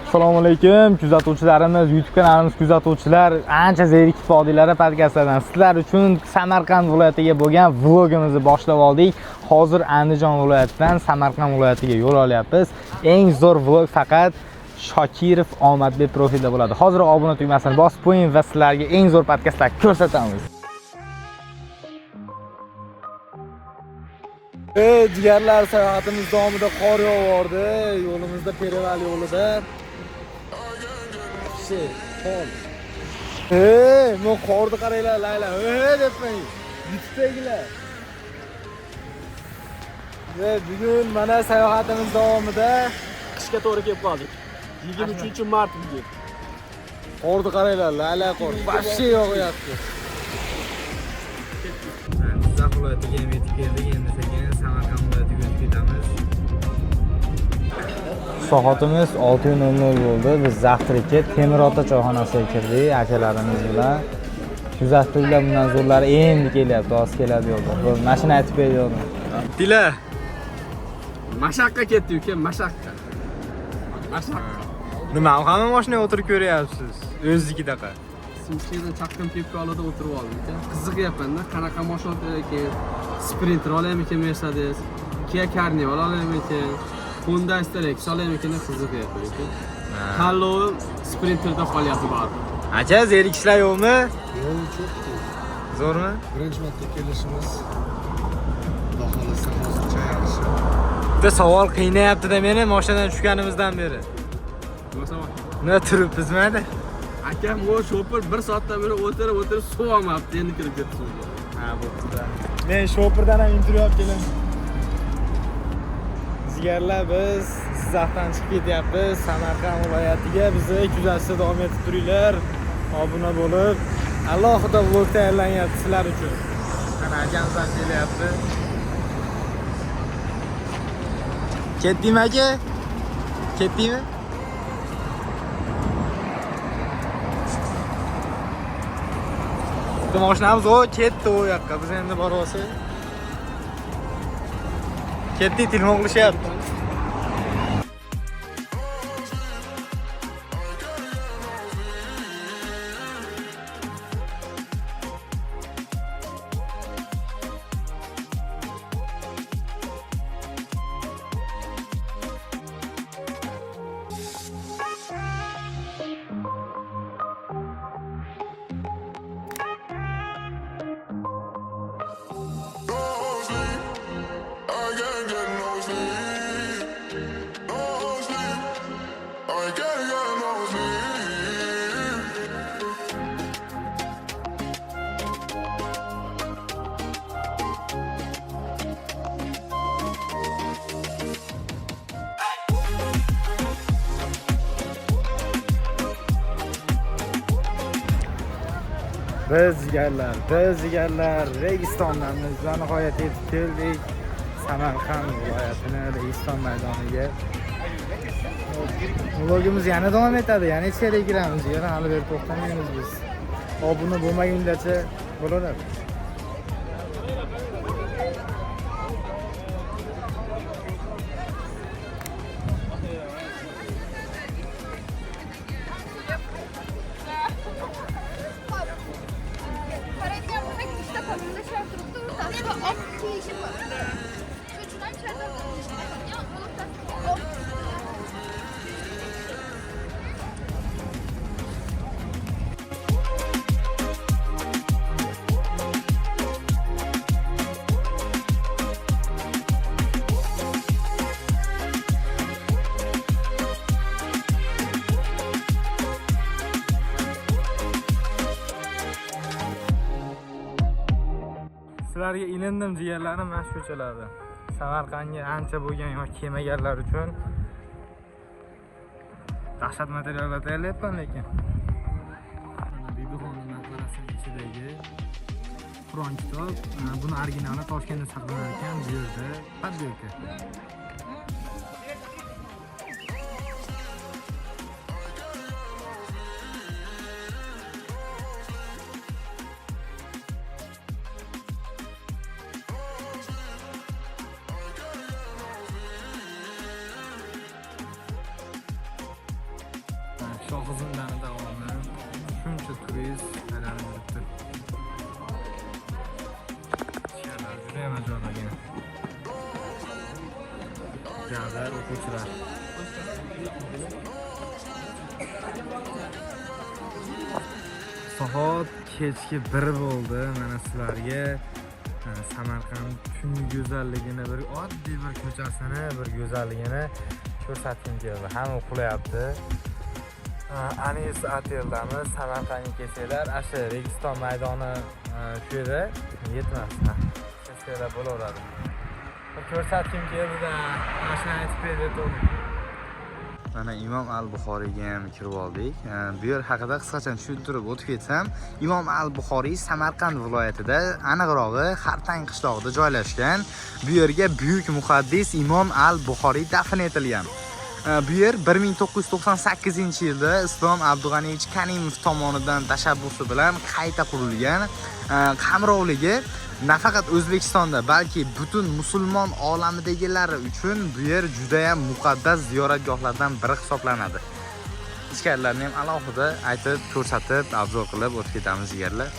Assalomu alaykum kuzatuvchilarimiz, YouTube kanalimiz kuzatuvchilar, ancha zerikib qoldinglar podkastlardan. Sizlar uchun Samarqand viloyatiga bo'lgan vlogimizni boshlab oldik. Hozir Andijon viloyatidan Samarqand viloyatiga yo'l olyapmiz. Eng zo'r vlog faqat Shokirov Omadbek profilida bo'ladi. Hozir obuna tugmasini bosib qo'ying va sizlarga eng zo'r podkastlar ko'rsatamiz. Jigarlar, sayohatimiz davomida qor yog'ardi. Yo'limizda Perival yo'lida qor. Men qorni qaranglar, layla. Debmang. YouTube'dagilar. Bugun mana sayohatimiz davomida qishga to'g'ri kelib qoldik. 23-mart bugun. Qorni qaranglar, layla qor. Vashshe yog'yapti. Jizzax viloyatiga yetib keldik. Endi sekin Samarqand viloyatiga o'tib ketamiz. Soatimiz 6:00 bo'ldi. Biz zavtrakka Temirota choyxonasiga kirdik akalarimiz bilan. Kuzatuvchilar bundan zo'rlari endi kelyapti, hozir keladi yo'lda. Bu mashina aytib berdim. Dila. Mashaqqa ketdik uka, mashaqqa. Nima, hamma mashinaga o'tirib ko'ryapsiz? O'zligidaqa. Simchkdan chaqqan Pepkolada o'tirib oldim uka. Qiziqyapman-da, qanaqa mashina ekan? Sprinter olaymikan Mercedes, Kia Carnival olaymikan, Honda Starex olaymikan qiziqyapman uka. Tanlov Sprinterda qolyapti baribir. Acha, zerikishlar yo'qmi? Yo'l cho'qdi. Zo'rmi? Birinchi marta kelishimiz. Xudo xolasa hozircha yaxshi. Bitta savol qiynayapti-da meni mashinadan tushganimizdan beri. Nima savol? Nima turibmizmi-da? Akam o shopir 1 soatdan beri o'tirib suv olmabdi, endi kirib ketdi. Ha, bo'pti-da. Men shopirdan ham intervyu olib kelaman. Zigarlar, biz Jizzaxdan chiqib ketyapmiz Samarqand viloyatiga. Bizni kuzatishda davom etib turinglar. Obuna bo'lib, alohida vlog tayyorlanyapti sizlar uchun. Mana akamizdan kelyapti. Ketdingmi aka? Ketdingmi? Mashinamiz ketdi u yoqqa. Biz endi boryapmiz. Ketdi, telefon qilishyapti. Biz jigarlar Registondanmiz. Va nihoyat yetib keldik Samarqand viloyatining Registon maydoniga. Vlogimiz yana davom etadi. Yana ichkariga kiramiz. Yana hali beri to'xtamaymiz biz. Obuna bo'lmagungacha bo'laveradi. Sizlarga ilindim jigarlarim mana shu ko'chalarda. Samarqandga ancha bo'lgan yoki kelmaganlar uchun dahshat materiallar tayyorlayapman lekin. Mana Bibixonim maqbarasining ichidagi Qur'on kitob, buni originali Toshkentda saqlanar ekan, bu yerda podbelka. Shohizundani davomi shuncha turist aylanib yuribdi. Judayam ajoyib ekan. Jazar o'quvchilar. Soat kechki 1 bo'ldi. Mana sizlarga Samarqand tungi go'zalligini, bir oddiy bir ko'chasini, bir go'zalligini ko'rsatgim keldi. Hamma uxlayapti. Anis oteldamiz. Samarqandga kelsanglar, asha Registon maydoni shu yerda yetmasdi. Kelsanglar bo'laveradi. Bir ko'rsatgim keldi-da, mashina aytib berdim. Mana Imom al-Buxoriyga ham kirib oldik. Bu yer haqida qisqacha tushuntirib o'tib ketsam, Imom al-Buxoriy Samarqand viloyatida, aniqrog'i Xartang qishlog'ida joylashgan. Bu yerga buyuk muhaddis Imom al-Buxoriy dafn etilgan. Bu yer 1998-yilda Islom Abdug'aniyevich Karimov tomonidan tashabbusi bilan qayta qurilgan. Qamrovligi nafaqat O'zbekistonda, balki butun musulmon olamidagilar uchun bu yer juda ham muqaddas ziyoratgohlardan biri hisoblanadi. Ichkarilarini ham alohida aytib, ko'rsatib, obzor qilib o'tib ketamiz jigarlar.